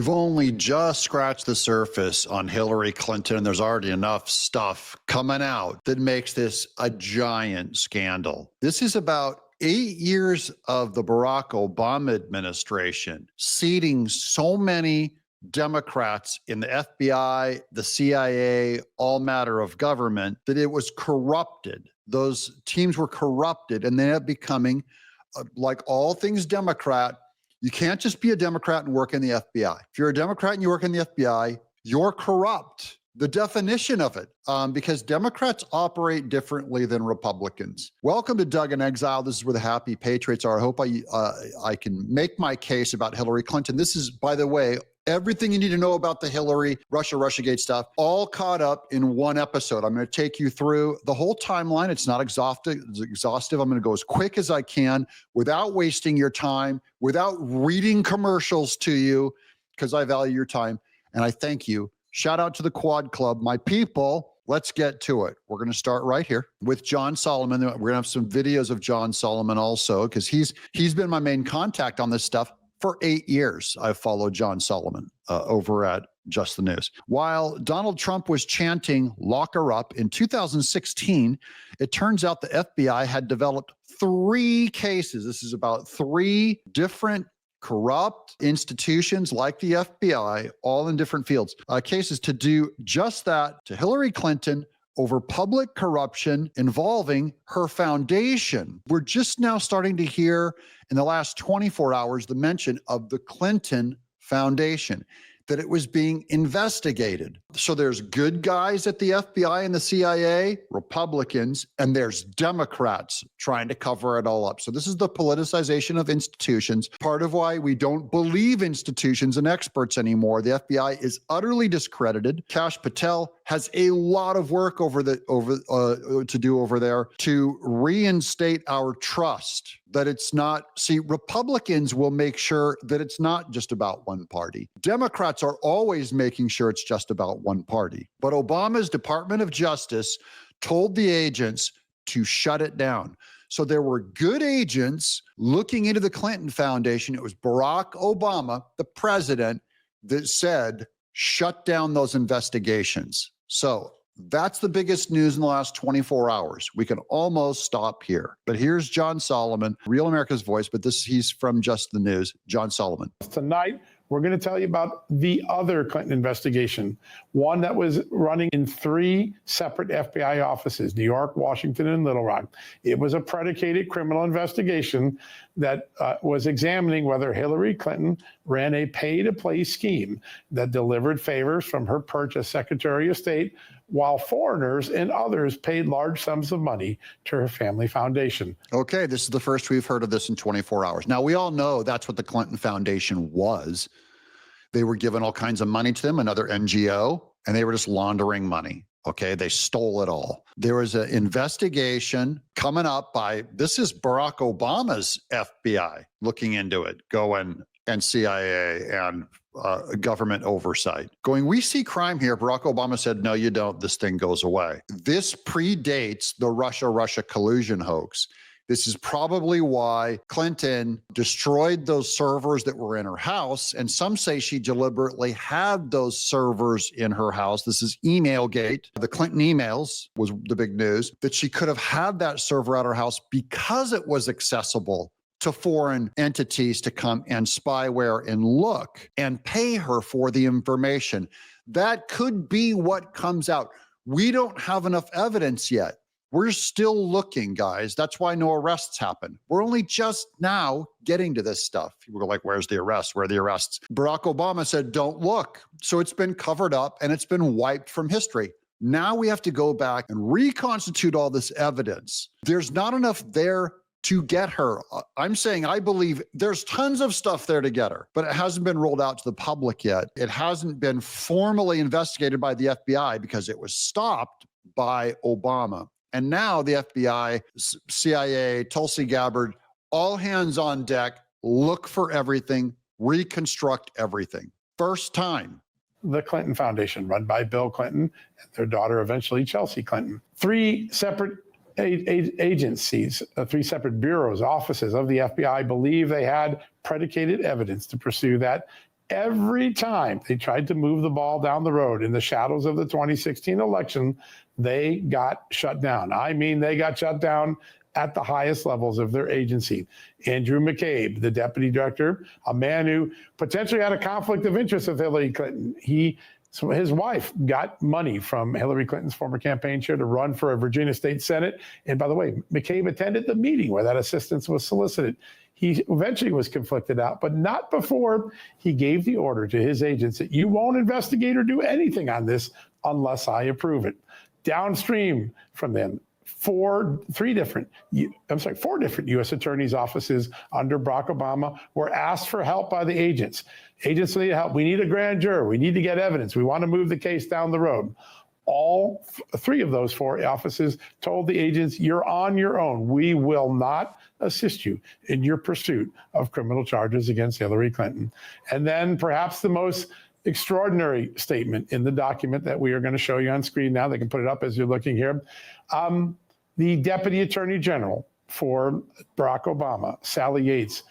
We've only just scratched the surface on Hillary Clinton, and there's already enough stuff coming out that makes this a giant scandal. This is about 8 years of the Barack Obama administration seating so many Democrats in the FBI, the CIA, all matter of government, that it was corrupted. Those teams were corrupted, and they ended up becoming, like all things Democrat, you can't just be a Democrat and work in the FBI. If you're a Democrat and you work in the FBI, you're corrupt. The definition of it, because Democrats operate differently than Republicans. Welcome to Doug in Exile. This is where the happy patriots are. I hope I can make my case about Hillary Clinton. This is, by the way, everything you need to know about the Hillary, Russiagate stuff, all caught up in one episode. I'm going to take you through the whole timeline. It's not exhaustive. I'm going to go as quick as I can without wasting your time, without reading commercials to you, because I value your time, and I thank you. Shout out to the Quad Club, my people. Let's get to it. We're going to start right here with John Solomon. We're going to have some videos of John Solomon also, because he's been my main contact on this stuff. For 8 years, I've followed John Solomon over at Just the News. While Donald Trump was chanting "lock her up" in 2016, it turns out the FBI had developed 3 cases. This is about 3 different corrupt institutions like the FBI, all in different fields, cases to do just that to Hillary Clinton over public corruption involving her foundation. We're just now starting to hear in the last 24 hours the mention of the Clinton Foundation, that it was being investigated. So there's good guys at the FBI and the CIA, Republicans, and there's Democrats trying to cover it all up. So this is the politicization of institutions, part of why we don't believe institutions and experts anymore. The FBI is utterly discredited. Kash Patel has a lot of work to do over there to reinstate our trust that it's not. See, Republicans will make sure that it's not just about one party. Democrats are always making sure it's just about one party. But Obama's Department of Justice told the agents to shut it down. So there were good agents looking into the Clinton Foundation. It was Barack Obama, the president, that said, shut down those investigations. So that's the biggest news in the last 24 hours. We can almost stop here. But here's John Solomon, Real America's Voice, but he's from Just the News. John Solomon. Tonight, we're going to tell you about the other Clinton investigation, one that was running in 3 separate FBI offices, New York, Washington, and Little Rock. It was a predicated criminal investigation that was examining whether Hillary Clinton ran a pay-to-play scheme that delivered favors from her perch as Secretary of State, while foreigners and others paid large sums of money to her family foundation. Okay, this is the first we've heard of this in 24 hours. Now, we all know that's what the Clinton Foundation was. They were given all kinds of money to them, another NGO, and they were just laundering money. Okay, they stole it all. There was an investigation coming up by, this is Barack Obama's FBI looking into it, and CIA and government oversight. Going, we see crime here. Barack Obama said, no, you don't. This thing goes away. This predates the Russia collusion hoax. This is probably why Clinton destroyed those servers that were in her house. And some say she deliberately had those servers in her house. This is Emailgate. The Clinton emails was the big news, that she could have had that server at her house because it was accessible to foreign entities to come and spyware and look and pay her for the information. That could be what comes out. We don't have enough evidence yet. We're still looking, guys. That's why no arrests happen. We're only just now getting to this stuff. People are like, where's the arrests? Where are the arrests? Barack Obama said, don't look. So it's been covered up and it's been wiped from history. Now we have to go back and reconstitute all this evidence. There's not enough there to get her. I'm saying I believe there's tons of stuff there to get her, but it hasn't been rolled out to the public yet. It hasn't been formally investigated by the FBI because it was stopped by Obama. And now the FBI, CIA, Tulsi Gabbard, all hands on deck, look for everything, reconstruct everything. First time. The Clinton Foundation, run by Bill Clinton and their daughter, eventually Chelsea Clinton. 3 separate agencies, 3 separate bureaus, offices of the FBI believe they had predicated evidence to pursue that every time they tried to move the ball down the road in the shadows of the 2016 election, they got shut down. I mean, they got shut down at the highest levels of their agency. Andrew McCabe, the deputy director, a man who potentially had a conflict of interest with Hillary Clinton. So his wife got money from Hillary Clinton's former campaign chair to run for a Virginia state Senate. And by the way, McCabe attended the meeting where that assistance was solicited. He eventually was conflicted out, but not before he gave the order to his agents that you won't investigate or do anything on this unless I approve it. Downstream from them, four different U.S. attorneys' offices under Barack Obama were asked for help by the agents. Agents need help. We need a grand jury. We need to get evidence. We want to move the case down the road. All three of those four offices told the agents, you're on your own. We will not assist you in your pursuit of criminal charges against Hillary Clinton. And then perhaps the most extraordinary statement in the document that we are going to show you on screen now. They can put it up as you're looking here. The Deputy Attorney General for Barack Obama, Sally Yates,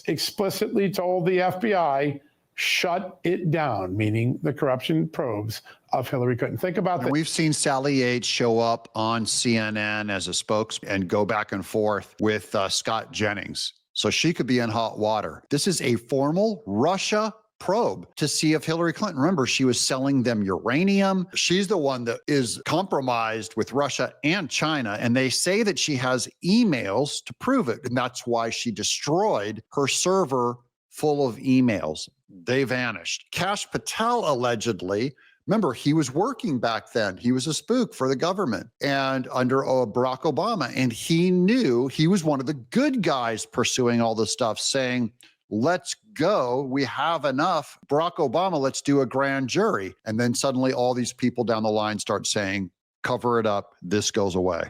explicitly told the FBI, shut it down, meaning the corruption probes of Hillary Clinton. Think about that. We've seen Sally Yates show up on CNN as a spokesman and go back and forth with Scott Jennings. So she could be in hot water. This is a formal Russia probe to see if Hillary Clinton, remember, she was selling them uranium. She's the one that is compromised with Russia and China. And they say that she has emails to prove it. And that's why she destroyed her server full of emails. They vanished. Kash Patel allegedly, remember, he was working back then. He was a spook for the government and under Barack Obama. And he knew he was one of the good guys pursuing all this stuff, saying, let's go. We have enough. Barack Obama, let's do a grand jury. And then suddenly all these people down the line start saying, cover it up. This goes away.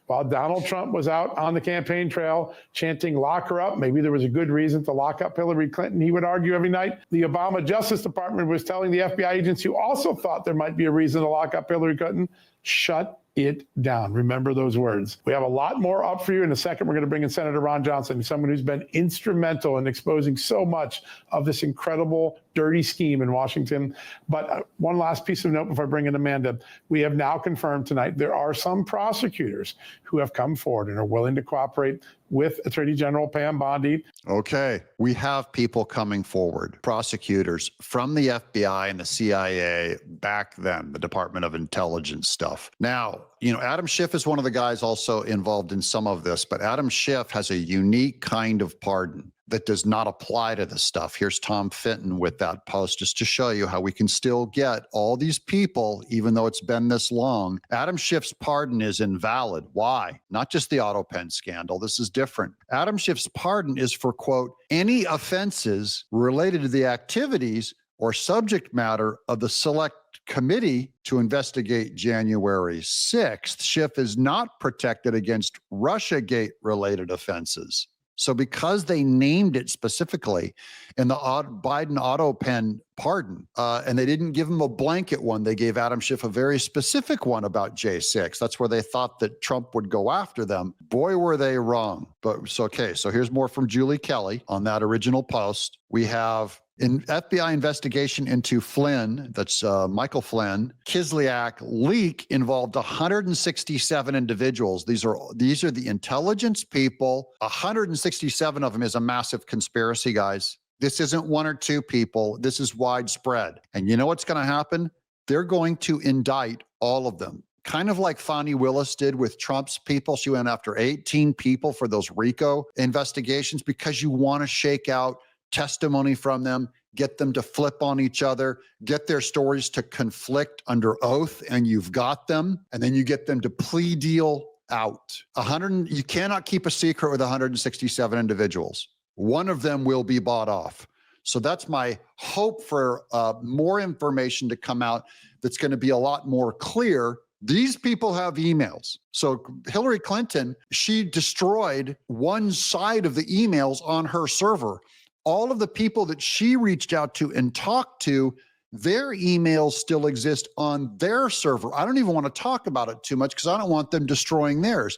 While Donald Trump was out on the campaign trail chanting, lock her up, maybe there was a good reason to lock up Hillary Clinton, he would argue every night. The Obama Justice Department was telling the FBI agents who also thought there might be a reason to lock up Hillary Clinton, shut it down. Remember those words. We have a lot more up for you. In a second, we're going to bring in Senator Ron Johnson, someone who's been instrumental in exposing so much of this incredible dirty scheme in Washington. But one last piece of note before I bring in Amanda. We have now confirmed tonight there are some prosecutors who have come forward and are willing to cooperate with Attorney General Pam Bondi. Okay, we have people coming forward, prosecutors from the FBI and the CIA back then, the Department of Intelligence stuff. Now, Adam Schiff is one of the guys also involved in some of this, but Adam Schiff has a unique kind of pardon that does not apply to this stuff. Here's Tom Fitton with that post just to show you how we can still get all these people, even though it's been this long. Adam Schiff's pardon is invalid. Why? Not just the auto pen scandal. This is different. Adam Schiff's pardon is for, quote, any offenses related to the activities or subject matter of the select committee to investigate January 6th. Schiff is not protected against Russiagate-related offenses. So because they named it specifically in the Biden auto pen pardon, and they didn't give him a blanket one, they gave Adam Schiff a very specific one about J6. That's where they thought that Trump would go after them. Boy, were they wrong. But it's okay. So here's more from Julie Kelly on that original post. We have an FBI investigation into Flynn, that's Michael Flynn, Kislyak leak involved 167 individuals. These are the intelligence people. 167 of them is a massive conspiracy, guys. This isn't one or two people. This is widespread. And you know what's going to happen? They're going to indict all of them. Kind of like Fani Willis did with Trump's people. She went after 18 people for those RICO investigations because you want to shake out testimony from them, get them to flip on each other, get their stories to conflict under oath, and you've got them. And then you get them to plea deal out. You cannot keep a secret with 167 individuals. One of them will be bought off. So that's my hope for more information to come out that's going to be a lot more clear. These people have emails. So Hillary Clinton, she destroyed one side of the emails on her server. All of the people that she reached out to and talked to, their emails still exist on their server. I don't even want to talk about it too much because I don't want them destroying theirs.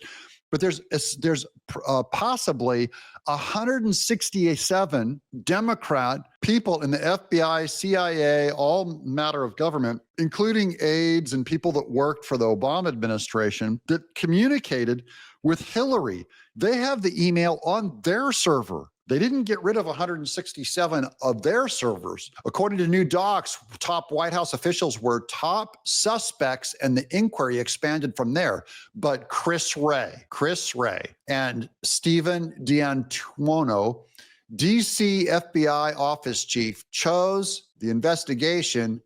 but there's possibly 167 Democrat people in the FBI, CIA, all matter of government, including aides and people that worked for the Obama administration, that communicated with Hillary. They have the email on their server. They didn't get rid of 167 of their servers. According to new docs, top White House officials were top suspects, and the inquiry expanded from there. But Chris Wray, and Stephen D'Antuono, DC FBI office chief, chose the investigation,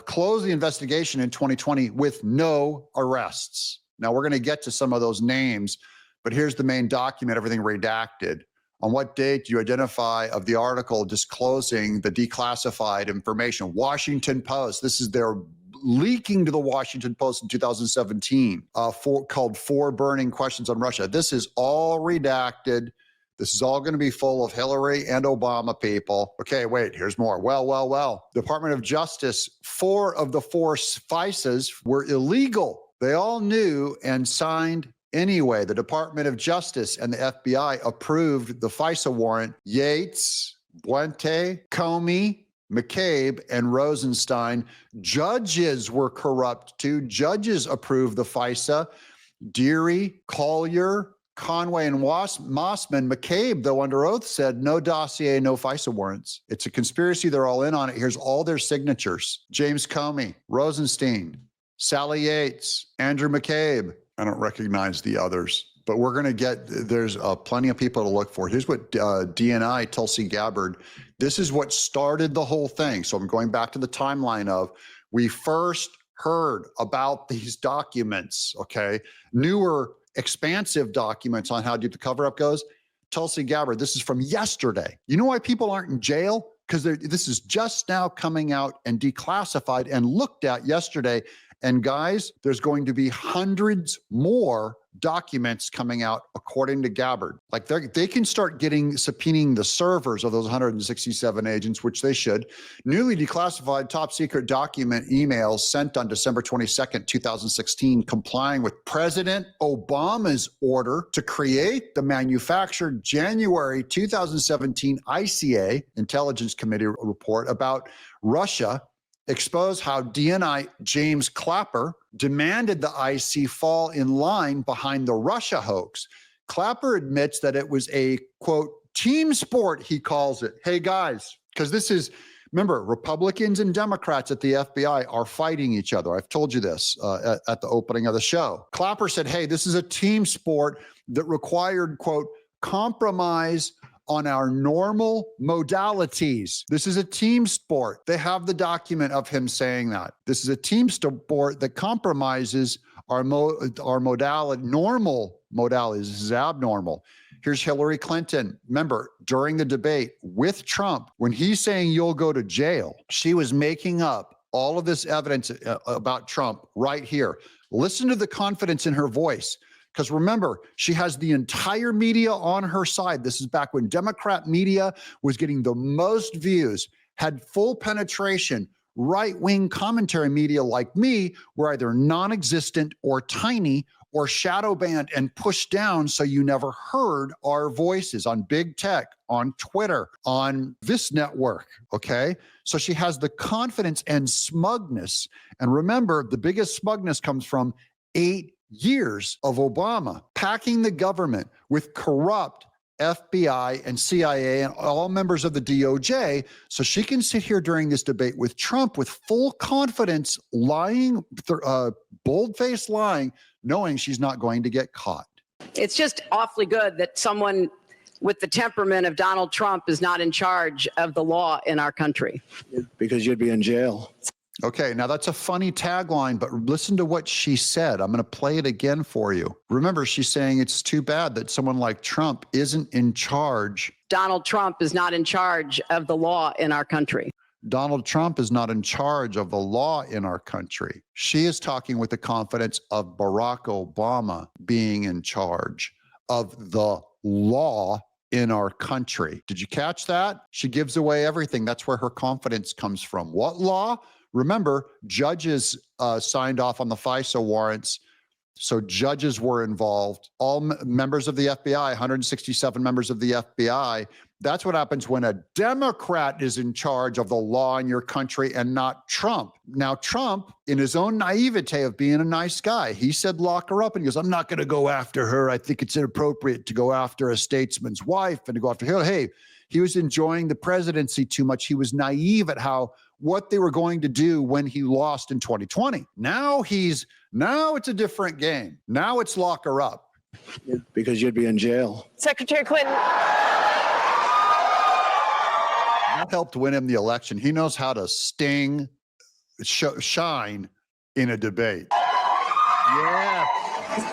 closed the investigation in 2020 with no arrests. Now, we're going to get to some of those names, but here's the main document, everything redacted. On what date do you identify of the article disclosing the declassified information? Washington Post. This is their leaking to the Washington Post in 2017, called Four Burning Questions on Russia. This is all redacted. This is all going to be full of Hillary and Obama people. Okay, wait, here's more. Well. Department of Justice, 4 of the 4 FISAs were illegal. They all knew and signed anyway. The Department of Justice and the FBI approved the FISA warrant. Yates, Buente, Comey, McCabe, and Rosenstein. Judges were corrupt too. Judges approved the FISA. Deary, Collier, Conway, and Mossman. McCabe, though under oath, said no dossier, no FISA warrants. It's a conspiracy. They're all in on it. Here's all their signatures. James Comey, Rosenstein, Sally Yates, Andrew McCabe. I don't recognize the others, but we're going to get, there's plenty of people to look for. Here's what DNI, Tulsi Gabbard, this is what started the whole thing. So I'm going back to the timeline of, we first heard about these documents, okay? Newer, expansive documents on how deep the cover-up goes. Tulsi Gabbard, this is from yesterday. You know why people aren't in jail? Because this is just now coming out and declassified and looked at yesterday. And guys, there's going to be hundreds more documents coming out, according to Gabbard. Like they can start subpoenaing the servers of those 167 agents, which they should. Newly declassified top secret document emails sent on December 22nd, 2016, complying with President Obama's order to create the manufactured January 2017 ICA, Intelligence Committee report about Russia, expose how DNI James Clapper demanded the IC fall in line behind the Russia hoax. Clapper admits that it was a, quote, team sport, he calls it. Hey, guys, because this is, remember, Republicans and Democrats at the FBI are fighting each other. I've told you this at the opening of the show. Clapper said, hey, this is a team sport that required, quote, compromise on our normal modalities. This is a team sport. They have the document of him saying that. This is a team sport that compromises our modality, normal modalities. This is abnormal. Here's Hillary Clinton. Remember, during the debate with Trump, when he's saying you'll go to jail, she was making up all of this evidence about Trump right here. Listen to the confidence in her voice. Because remember, she has the entire media on her side. This is back when Democrat media was getting the most views, had full penetration. Right-wing commentary media like me were either non-existent or tiny or shadow banned and pushed down so you never heard our voices on big tech, on Twitter, on this network, okay? So she has the confidence and smugness. And remember, the biggest smugness comes from 8 years of Obama packing the government with corrupt FBI and CIA and all members of the DOJ, so she can sit here during this debate with Trump with full confidence, lying, bold-faced lying, knowing she's not going to get caught. It's just awfully good that someone with the temperament of Donald Trump is not in charge of the law in our country. Because you'd be in jail. Okay, now that's a funny tagline, but listen to what she said. I'm going to play it again for you. Remember, she's saying it's too bad that someone like Trump isn't in charge. Donald Trump is not in charge of the law in our country. Donald Trump is not in charge of the law in our country. She is talking with the confidence of Barack Obama being in charge of the law in our country. Did you catch that? She gives away everything. That's where her confidence comes from. What law? Remember, judges signed off on the FISA warrants So judges were involved, all members of the FBI, 167 members of the FBI. That's what happens when a Democrat is in charge of the law in your country and not Trump. Now, Trump, in his own naivete of being a nice guy, he said, lock her up. And he goes, I'm not going to go after her. I think it's inappropriate to go after a statesman's wife and to go after her. Hey, he was enjoying the presidency too much. He was naive at what they were going to do when he lost in 2020. Now it's a different game. Now it's lock her up. Because you'd be in jail. Secretary Clinton. That helped win him the election. He knows how to shine in a debate. Yeah.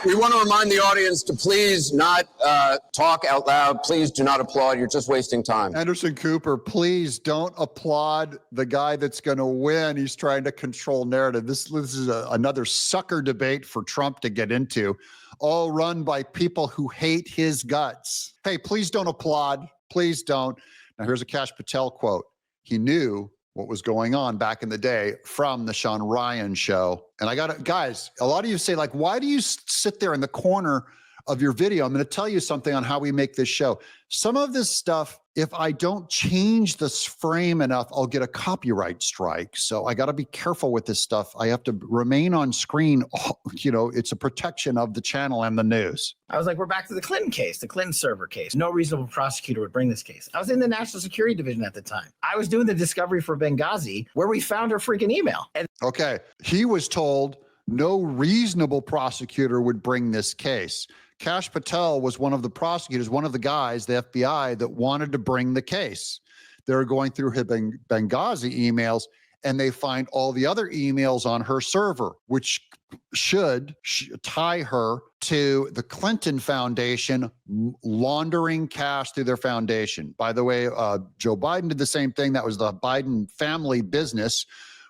We want to remind the audience to please not talk out loud. Please do not applaud. You're just wasting time. Anderson Cooper, please don't applaud the guy that's going to win. He's trying to control narrative. This is another sucker debate for Trump to get into, all run by people who hate his guts. Hey, please don't applaud. Please don't. Now, here's a Kash Patel quote. He knew what was going on back in the day from the Sean Ryan show. And I got it, guys, a lot of you say, like, why do you sit there in the corner of your video? I'm going to tell you something on how we make this show. Some of this stuff, if I don't change this frame enough, I'll get a copyright strike. So I got to be careful with this stuff. I have to remain on screen. You know, it's a protection of the channel and the news. I was like, we're back to the Clinton case, the Clinton server case. No reasonable prosecutor would bring this case. I was in the National Security Division at the time. I was doing the discovery for Benghazi where we found her freaking email. And okay. He was told no reasonable prosecutor would bring this case. Kash Patel was one of the prosecutors, one of the guys, the FBI, that wanted to bring the case. They were going through her Benghazi emails, and they find all the other emails on her server, which should tie her to the Clinton Foundation laundering cash through their foundation. By the way, Joe Biden did the same thing. That was the Biden family business,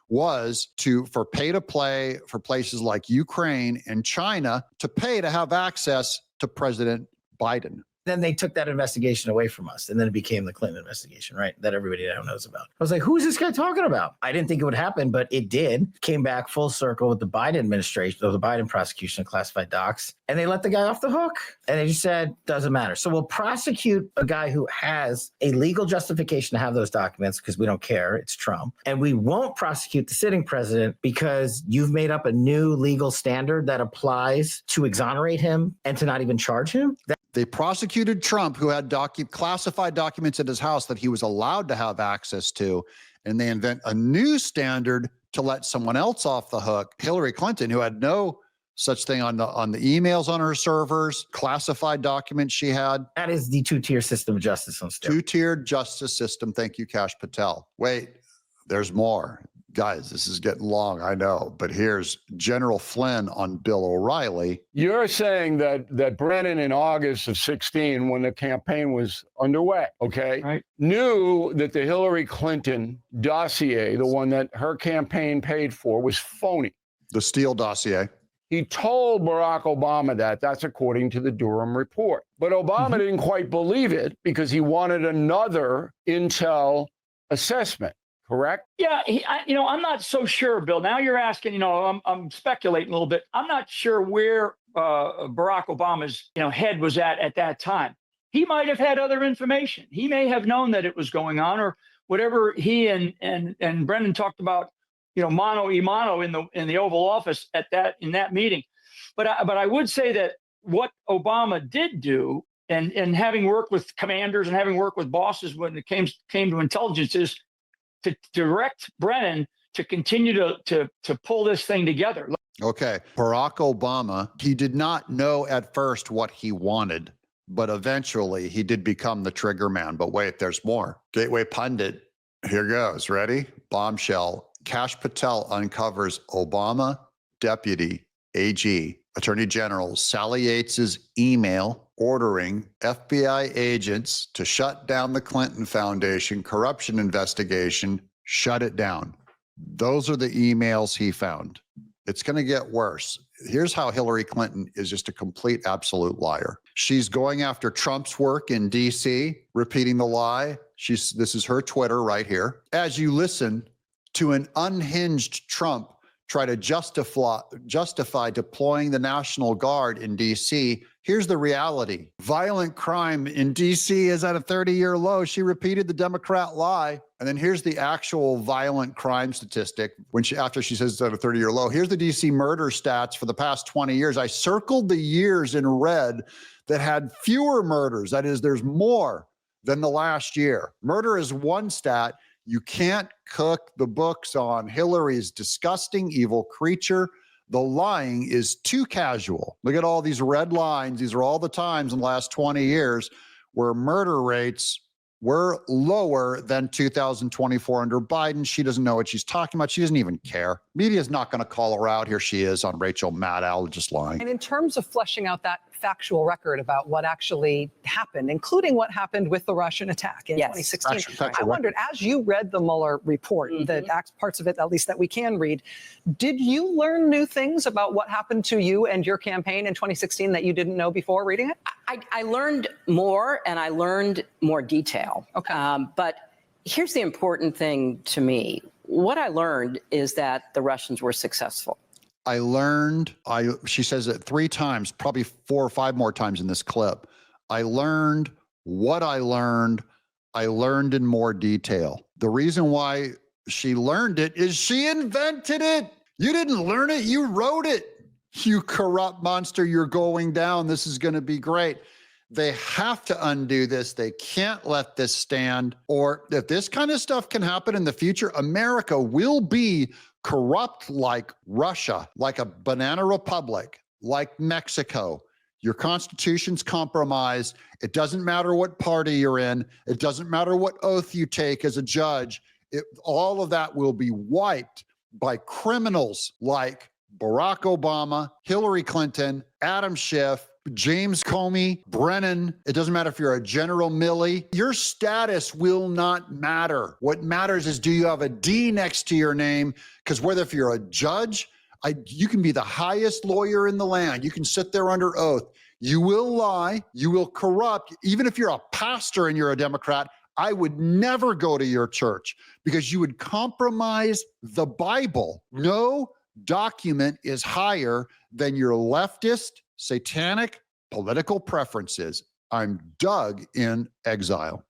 was for pay to play for places like Ukraine and China to pay to have access to President Biden. then they took that investigation away from us. And then it became the Clinton investigation, right? That everybody now knows about. I was like, who's this guy talking about? I didn't think it would happen, but it did. Came back full circle with the Biden administration, or the Biden prosecution of classified docs. And they let the guy off the hook. And they just said, doesn't matter. So we'll prosecute a guy who has a legal justification to have those documents because we don't care. It's Trump. And we won't prosecute the sitting president because you've made up a new legal standard that applies to exonerate him and to not even charge him. They prosecuted Trump, who had classified documents at his house that he was allowed to have access to, and they invent a new standard to let someone else off the hook. Hillary Clinton, who had no such thing on the emails on her servers, classified documents she had. That is the two-tier system of justice on steroids. Two-tiered justice system. Thank you, Kash Patel. Wait, there's more. Guys, this is getting long, I know, but here's General Flynn on Bill O'Reilly. You're saying that Brennan in August of 16, when the campaign was underway, okay, right, knew that the Hillary Clinton dossier, the one that her campaign paid for, was phony. The Steele dossier. He told Barack Obama that. That's according to the Durham report. But Obama didn't quite believe it because he wanted another intel assessment. Correct? Yeah, I'm not so sure, Bill. Now you're asking, I'm speculating a little bit. I'm not sure where Barack Obama's, head was at that time. He might have had other information. He may have known that it was going on, or whatever he and Brennan talked about, mano a mano in the Oval Office in that meeting. But I would say that what Obama did do, and having worked with commanders and having worked with bosses when it came to intelligence, is to direct Brennan to continue to pull this thing together. Okay. Barack Obama, he did not know at first what he wanted, but eventually he did become the trigger man. But wait, there's more. Gateway Pundit, here goes. Ready? Bombshell. Kash Patel uncovers Obama Deputy AG, Attorney General Sally Yates's email ordering FBI agents to shut down the Clinton Foundation corruption investigation, shut it down. Those are the emails he found. It's going to get worse. Here's how Hillary Clinton is just a complete, absolute liar. She's going after Trump's work in D.C., repeating the lie. This is her Twitter right here. As you listen to an unhinged Trump try to justify deploying the National Guard in D.C. Here's the reality. Violent crime in D.C. is at a 30-year low. She repeated the Democrat lie. And then here's the actual violent crime statistic after she says it's at a 30-year low. Here's the D.C. murder stats for the past 20 years. I circled the years in red that had fewer murders. That is, there's more than the last year. Murder is one stat. You can't cook the books on Hillary's disgusting, evil creature. The lying is too casual. Look at all these red lines. These are all the times in the last 20 years where murder rates were lower than 2024 under Biden. She doesn't know what she's talking about. She doesn't even care. Media's not going to call her out. Here she is on Rachel Maddow just lying. And in terms of fleshing out that factual record about what actually happened, including what happened with the Russian attack in 2016. I wondered, as you read the Mueller report, the parts of it, at least that we can read, did you learn new things about what happened to you and your campaign in 2016 that you didn't know before reading it? I learned more, and I learned more detail. Okay. But here's the important thing to me. What I learned is that the Russians were successful. I learned, she says it 3 times, probably 4 or 5 more times in this clip. I learned what I learned in more detail. The reason why she learned it is she invented it. You didn't learn it, you wrote it. You corrupt monster, you're going down. This is going to be great. They have to undo this. They can't let this stand. Or if this kind of stuff can happen in the future, America will be corrupt like Russia, like a banana republic, like Mexico. Your constitution's compromised. It doesn't matter what party you're in. It doesn't matter what oath you take as a judge. All of that will be wiped by criminals like Barack Obama, Hillary Clinton, Adam Schiff, James Comey, Brennan. It doesn't matter if you're a General Milley. Your status will not matter. What matters is, do you have a D next to your name? Because whether if you're a judge, you can be the highest lawyer in the land. You can sit there under oath. You will lie. You will corrupt. Even if you're a pastor and you're a Democrat, I would never go to your church because you would compromise the Bible. No document is higher than your leftist, satanic political preferences. I'm Doug in Exile.